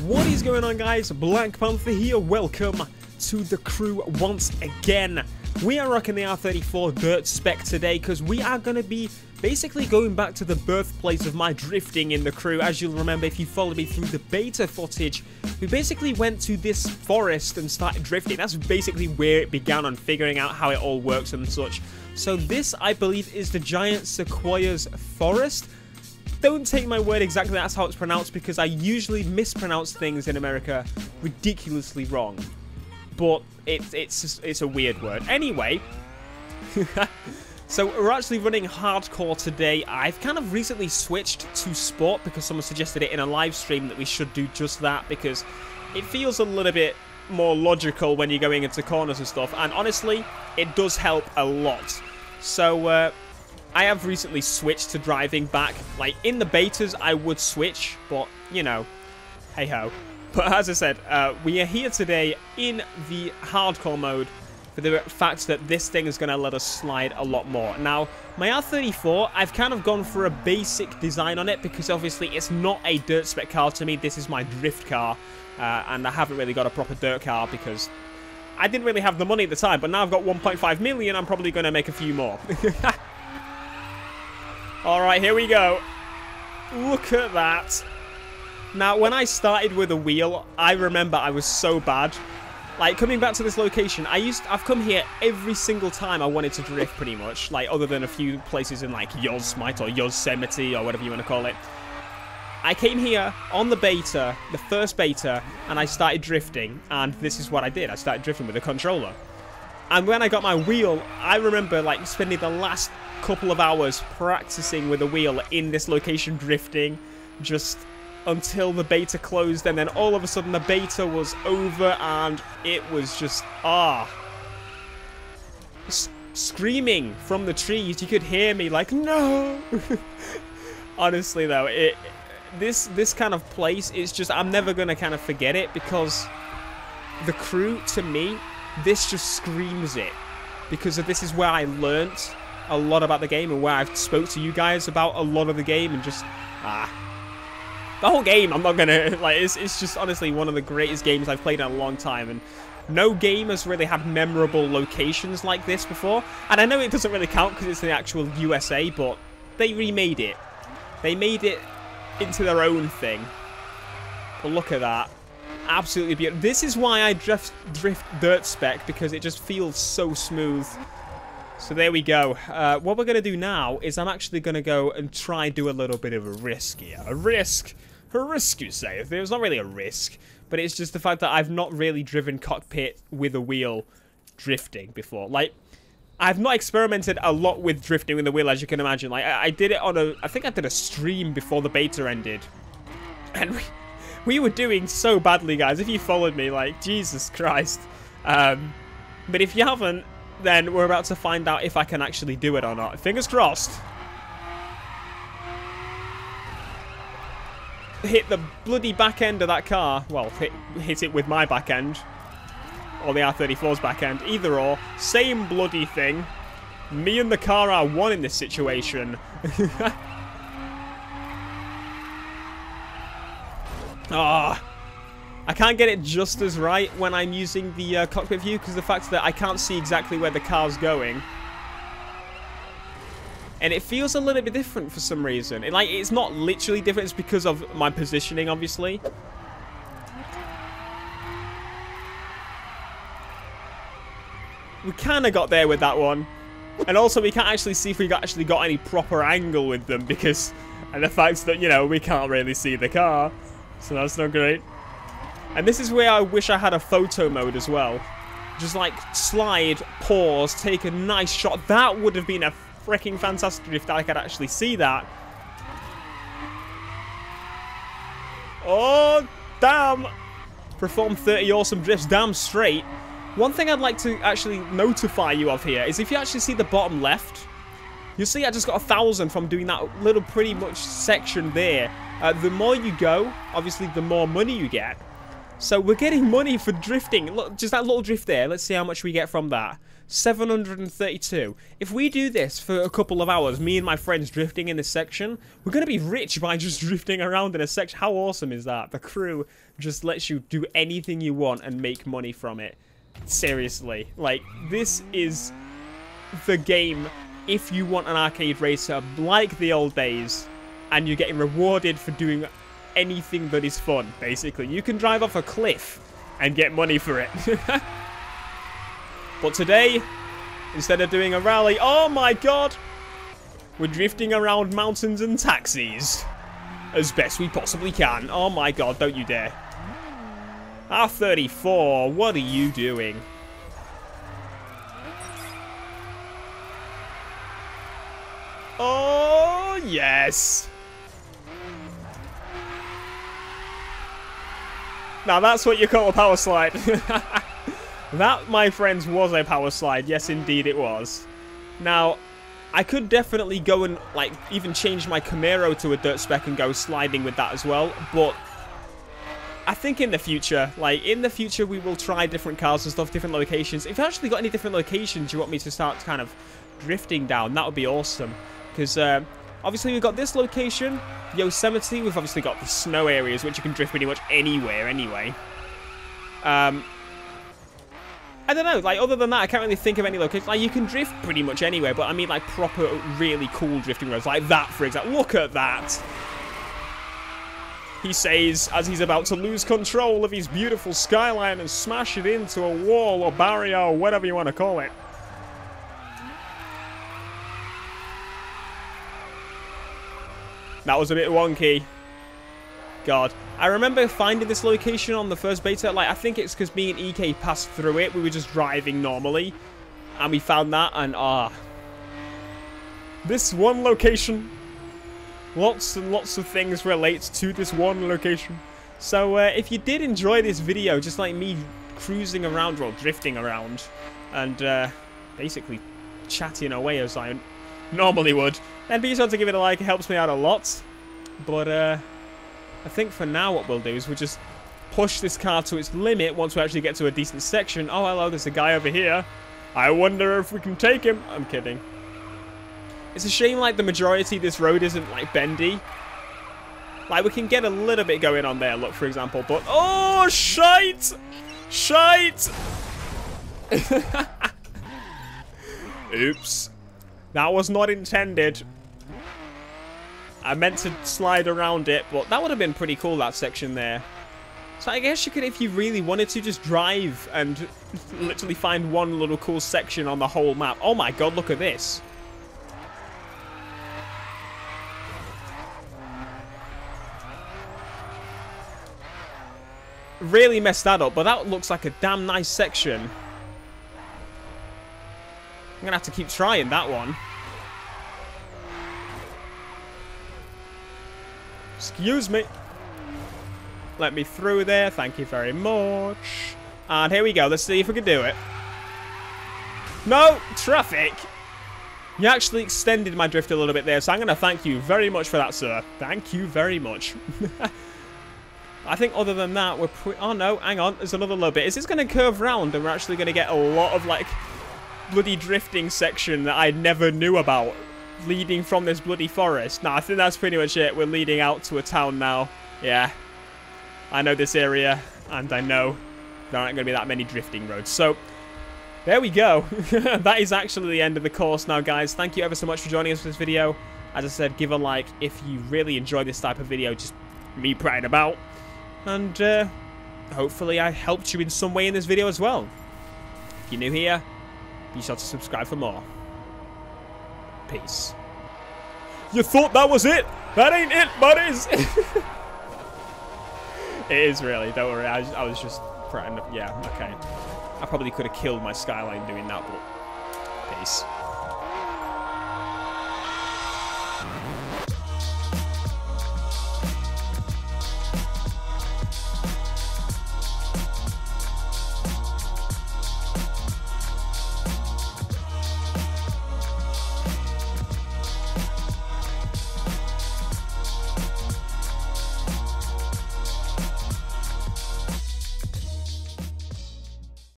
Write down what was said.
What is going on, guys? BlackPanthaa here. Welcome to the crew once again. We are rocking the R34 dirt spec today because we are going to be basically going back to the birthplace of my drifting in the crew. As you'll remember if you followed me through the beta footage, we basically went to this forest and started drifting. That's basically where it began, on figuring out how it all works and such. So this, I believe, is the giant sequoia's forest. Don't take my word exactly that's how it's pronounced, because I usually mispronounce things in America ridiculously wrong. But it's a weird word. Anyway, so we're actually running hardcore today. I've kind of recently switched to sport because someone suggested it in a live stream that we should do just that, because it feels a little bit more logical when you're going into corners and stuff. And honestly, it does help a lot. So, I have recently switched to driving back. Like, in the betas, I would switch, but, you know, hey-ho. But as I said, we are here today in the hardcore mode for the fact that this thing is going to let us slide a lot more. Now, my R34, I've kind of gone for a basic design on it because, obviously, it's not a dirt spec car to me. This is my drift car, and I haven't really got a proper dirt car because I didn't really have the money at the time, but now I've got 1.5 million, I'm probably going to make a few more. Alright, here we go. Look at that. Now, when I started with a wheel, I remember I was so bad. Like, coming back to this location, I've come here every single time I wanted to drift, pretty much. Like, other than a few places in, like, Yosemite or Yosemite or whatever you want to call it. I came here on the beta, the first beta, and I started drifting. And this is what I did. I started drifting with a controller. And when I got my wheel, I remember, like, spending the last couple of hours practicing with a wheel in this location drifting, just until the beta closed, and then all of a sudden the beta was over and it was just screaming from the trees. You could hear me like, no. Honestly though, this kind of place is just, I'm never gonna kind of forget it, because the crew, to me, this just screams it, because this is where I learnt a lot about the game and where I've spoke to you guys about a lot of the game, and just the whole game. I'm not gonna, like, it's just honestly one of the greatest games I've played in a long time, and no game has really had memorable locations like this before. And I know it doesn't really count because it's the actual USA, but they remade it. They made it into their own thing. But look at that. Absolutely beautiful. This is why I drift dirt spec, because it just feels so smooth. So there we go. What we're going to do now is I'm actually going to go and try and do a little bit of a risk here. A risk, you say. There's not really a risk, but it's just the fact that I've not really driven cockpit with a wheel drifting before. Like, I've not experimented a lot with drifting with the wheel, as you can imagine. Like, I did it on I think I did a stream before the beta ended. And we were doing so badly, guys. If you followed me, like, Jesus Christ. But if you haven't, then we're about to find out if I can actually do it or not. Fingers crossed. Hit the bloody back end of that car. Well, hit it with my back end. Or the R34's back end. Either or. Same bloody thing. Me and the car are one in this situation. Ah. I can't get it just as right when I'm using the cockpit view, because the fact that I can't see exactly where the car's going. And it feels a little bit different for some reason. It's not literally different, it's because of my positioning, obviously. We kind of got there with that one. And also, we can't actually see if we actually got any proper angle with them, because of the fact that, you know, we can't really see the car. So that's not great. And this is where I wish I had a photo mode as well. Just like slide, pause, take a nice shot. That would have been a freaking fantastic if I could actually see that. Oh, damn. Perform 30 awesome drifts, damn straight. One thing I'd like to actually notify you of here is if you actually see the bottom left, you'll see I just got 1,000 from doing that little pretty much section there. The more you go, obviously the more money you get. So we're getting money for drifting. Look, just that little drift there. Let's see how much we get from that. 732. If we do this for a couple of hours, me and my friends drifting in this section, we're going to be rich by just drifting around in a section. How awesome is that? The crew just lets you do anything you want and make money from it. Seriously. Like, this is the game if you want an arcade racer like the old days and you're getting rewarded for doing anything that is fun, basically. You can drive off a cliff and get money for it. But today, instead of doing a rally, oh my god, we're drifting around mountains and taxis as best we possibly can. Oh my god, don't you dare. R34, what are you doing? Oh, yes. Now that's what you call a power slide. That, my friends, was a power slide. Yes, indeed it was. Now, I could definitely go and, like, even change my Camaro to a dirt spec and go sliding with that as well. But I think in the future, we will try different cars and stuff, different locations. If you've actually got any different locations you want me to start kind of drifting down, that would be awesome. Because, obviously, we've got this location, Yosemite. We've obviously got the snow areas, which you can drift pretty much anywhere anyway. I don't know, like, other than that, I can't really think of any location. Like, you can drift pretty much anywhere, but I mean, like, proper, really cool drifting roads. Like that, for example. Look at that. He says, as he's about to lose control of his beautiful skyline and smash it into a wall or barrier or whatever you want to call it. That was a bit wonky. God. I remember finding this location on the first beta. Like, I think it's because me and EK passed through it. We were just driving normally. And we found that, and this one location. Lots and lots of things relate to this one location. So, if you did enjoy this video, just like me cruising around, well, drifting around, and basically chatting away as I normally would, then be sure to give it a like. It helps me out a lot. But, I think for now what we'll do is we'll just push this car to its limit once we actually get to a decent section. Oh, hello, there's a guy over here. I wonder if we can take him. I'm kidding. It's a shame, like, the majority of this road isn't, like, bendy. Like, we can get a little bit going on there, look, for example. But, oh, shite! Shite! Oops. That was not intended. I meant to slide around it, but that would have been pretty cool, that section there. So I guess you could, if you really wanted to, just drive and literally find one little cool section on the whole map. Oh my god, look at this. Really messed that up, but that looks like a damn nice section. I'm gonna have to keep trying that one. Excuse me. Let me through there. Thank you very much. And here we go. Let's see if we can do it. No! Traffic! You actually extended my drift a little bit there, so I'm going to thank you very much for that, sir. Thank you very much. I think other than that, we're oh, no. Hang on. There's another little bit. Is this going to curve round and we're actually going to get a lot of, like, bloody drifting section that I never knew about? Leading from this bloody forest. Nah, I think that's pretty much it. We're leading out to a town now. Yeah. I know this area, and I know there aren't going to be that many drifting roads. So, there we go. That is actually the end of the course now, guys. Thank you ever so much for joining us for this video. As I said, give a like if you really enjoy this type of video, just me prattling about. And, hopefully I helped you in some way in this video as well. If you're new here, be sure to subscribe for more. Peace. You thought that was it? That ain't it, buddies! It is really, don't worry. I was just trying to... Yeah, okay. I probably could have killed my skyline doing that, but... Peace.